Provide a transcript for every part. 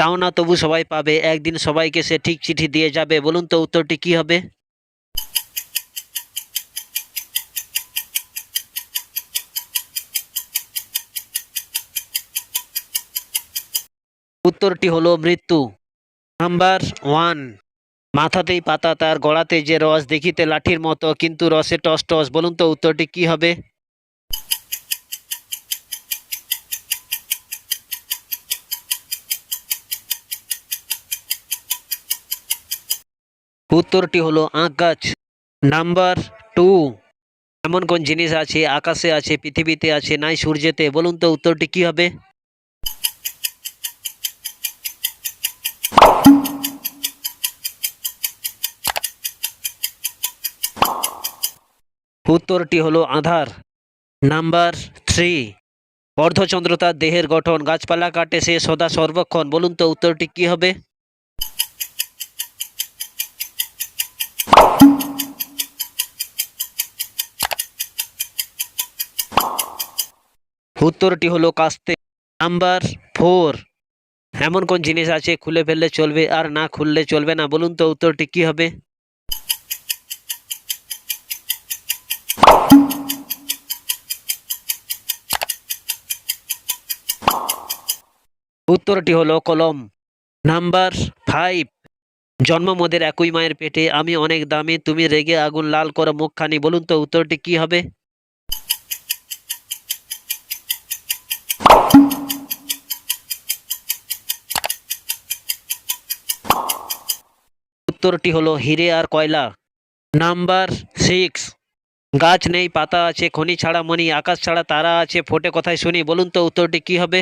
চাও না তবু সবাই পাবে, একদিন সবাইকে সে ঠিক চিঠি দিয়ে যাবে। বলুন তো উত্তরটি কি হবে? উত্তরটি হলো মৃত্যু। Number one. মাথাতেই পাতা তার, গড়াতে যে রস, দেখিতে লাঠির মতো কিন্তু রসে টস টস। বলুন তো উত্তরটি কি হবে? উত্তরটি হলো আখ গাছ। Number two. এমন কোন জিনিস আছে, আকাশে আছে, পৃথিবীতে আছে, নাই সূর্যেতে? বলুন তো উত্তরটি কি হবে? উত্তরটি হলো আধার। Number three. অর্ধচন্দ্র তার দেহের গঠন, গাছপালা কাটে সে সদা সর্বক্ষণ। বলুন তো উত্তরটি কি হবে? উত্তরটি হলো কাস্তে। Number four. এমন কোন জিনিস আছে খুলে ফেললে চলবে আর না খুললে চলবে না? বলুন তো উত্তরটি কি হবে? উত্তরটি হলো কলম। Number five. জন্ম মোদের একই মায়ের পেটে, আমি অনেক দামি, তুমি রেগে আগুন লাল করো মুখখানি। বলুন তো উত্তরটি কি হবে? উত্তরটি হলো হিরে আর কয়লা। Number six. গাছ নেই পাতা আছে, খনি ছাড়া মণি, আকাশ ছাড়া তারা আছে, ফোটে কোথায় শুনি? বলুন তো উত্তরটি কি হবে?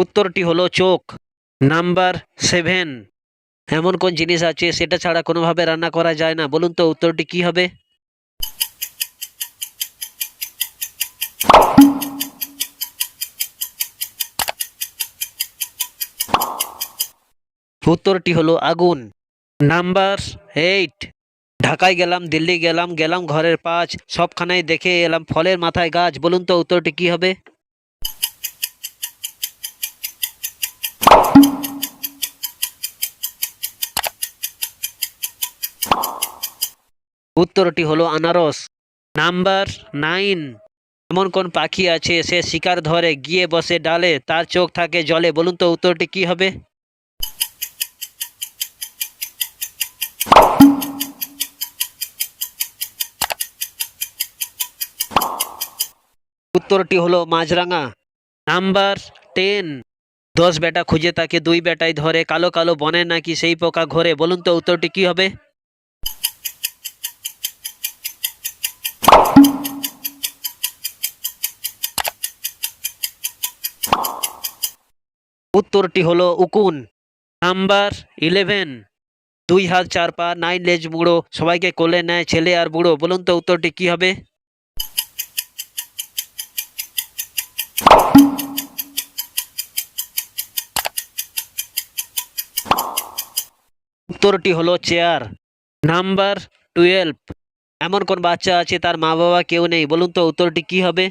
উত্তরটি হলো চোখ। Number seven. এমন কোন জিনিস আছে সেটা ছাড়া কোনোভাবে রান্না করা যায় না? বলুন তো উত্তরটি কি হবে? উত্তরটি হলো আগুন। Number eight. ঢাকায় গেলাম, দিল্লি গেলাম, গেলাম ঘরের পাঁচ, সবখানেই দেখে এলাম ফলের মাথায় গাছ। বলুন তো উত্তরটি কি হবে? উত্তরটি হলো আনারস। Number nine. এমন কোন পাখি আছে সে শিকার ধরে গিয়ে বসে ডালে, তার চোখ থাকে জলে? বলুন তো উত্তরটি কি হবে? উত্তরটি হলো মাছরাঙা। Number ten. 10 বেটা খুঁজে তাকে, 2 বেটাই ধরে, কালো কালো বনে নাকি সেই পোকা ঘরে? বলুন তো উত্তরটি কি হবে? উত্তরটি হলো উকুন। নাম্বার 11। 2 হাত 4 পা, 9 লেজ মুড়ো, সবাইকে কোলে নেয় ছেলে আর বুড়ো। বলুন তো উত্তরটি কি হবে? উত্তরটি হলো চেয়ার। নাম্বার 12। এমন কোন বাচ্চা আছে তার মা বাবা কেউ নেই? বলুন তো উত্তরটি কি হবে?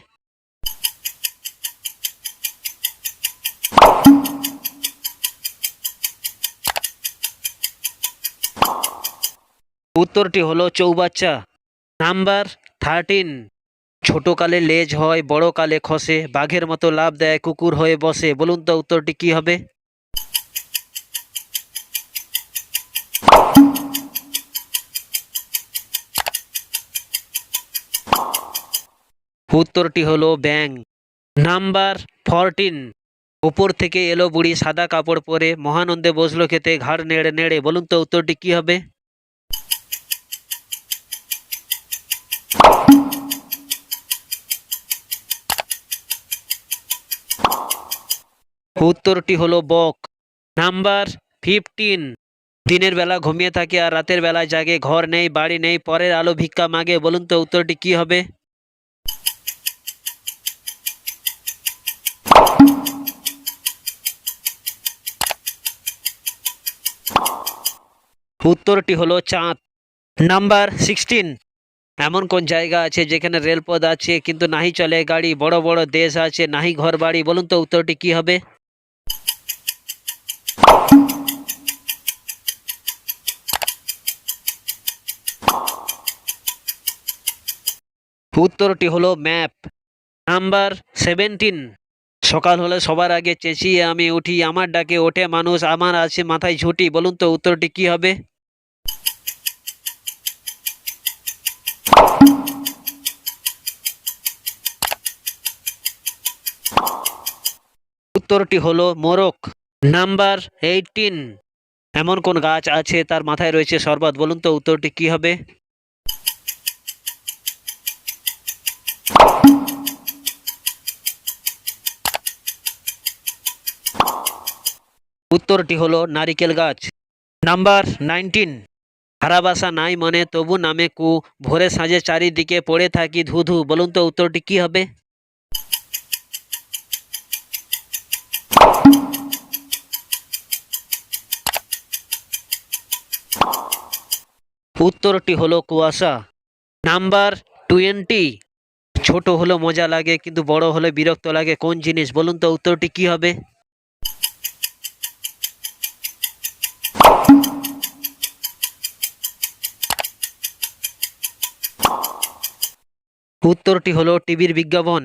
উত্তরটি হলো চৌবাচ্চা। নাম্বার 13। ছোট কালে লেজ হয়, বড় কালে খসে, বাঘের মতো লাফ দেয়, কুকুর হয়ে বসে। বলুন তো উত্তরটি কি হবে? উত্তরটি হলো ব্যাঙ। নাম্বার 14। উপর থেকে এলো বুড়ি সাদা কাপড় পরে, মহানন্দে বসলো খেতে ঘাড় নেড়ে নেড়ে। বলুন তো উত্তরটি কি হবে? উত্তরটি হলো বক। নাম্বার 15। দিনের বেলা ঘুমিয়ে থাকে আর রাতের বেলায় জাগে, ঘর নেই বাড়ি নেই, পরের আলো ভিক্ষা মাগে। বলুন তো উত্তরটি কি হবে? উত্তরটি হলো চাঁদ। নাম্বার 16, এমন কোন জায়গা আছে যেখানে রেলপথ আছে কিন্তু নাহি চলে গাড়ি, বড় বড় দেশ আছে নাহি ঘর বাড়ি? বলুন তো উত্তরটি কি হবে? উত্তরটি হলো ম্যাপ। নাম্বার 17, সকাল হলে সবার আগে চেঁচিয়ে আমি উঠি, আমার ডাকে ওঠে মানুষ, আমার আছে মাথায় ঝুঁটি। বলুন তো উত্তরটি কি হবে? উত্তরটি হলো মোরক। নাম্বার 18, এমন কোন গাছ আছে তার মাথায় রয়েছে শরবত? বলুন তো উত্তরটি কি হবে? উত্তরটি হলো নারিকেল গাছ। নাম্বার 19, হারাবাসা নাই মনে তবু নামে কু, ভোরে সাঁঝে চারিদিকে পড়ে থাকি ধু ধু। বলুন তো উত্তরটি কি হবে? উত্তরটি হলো কুয়াশা। নাম্বার 20, ছোট হলো মজা লাগে কিন্তু বড় হলে বিরক্ত লাগে, কোন জিনিস? বলুন তো উত্তরটি কি হবে? উত্তরটি হলো টিভির বিজ্ঞাপন।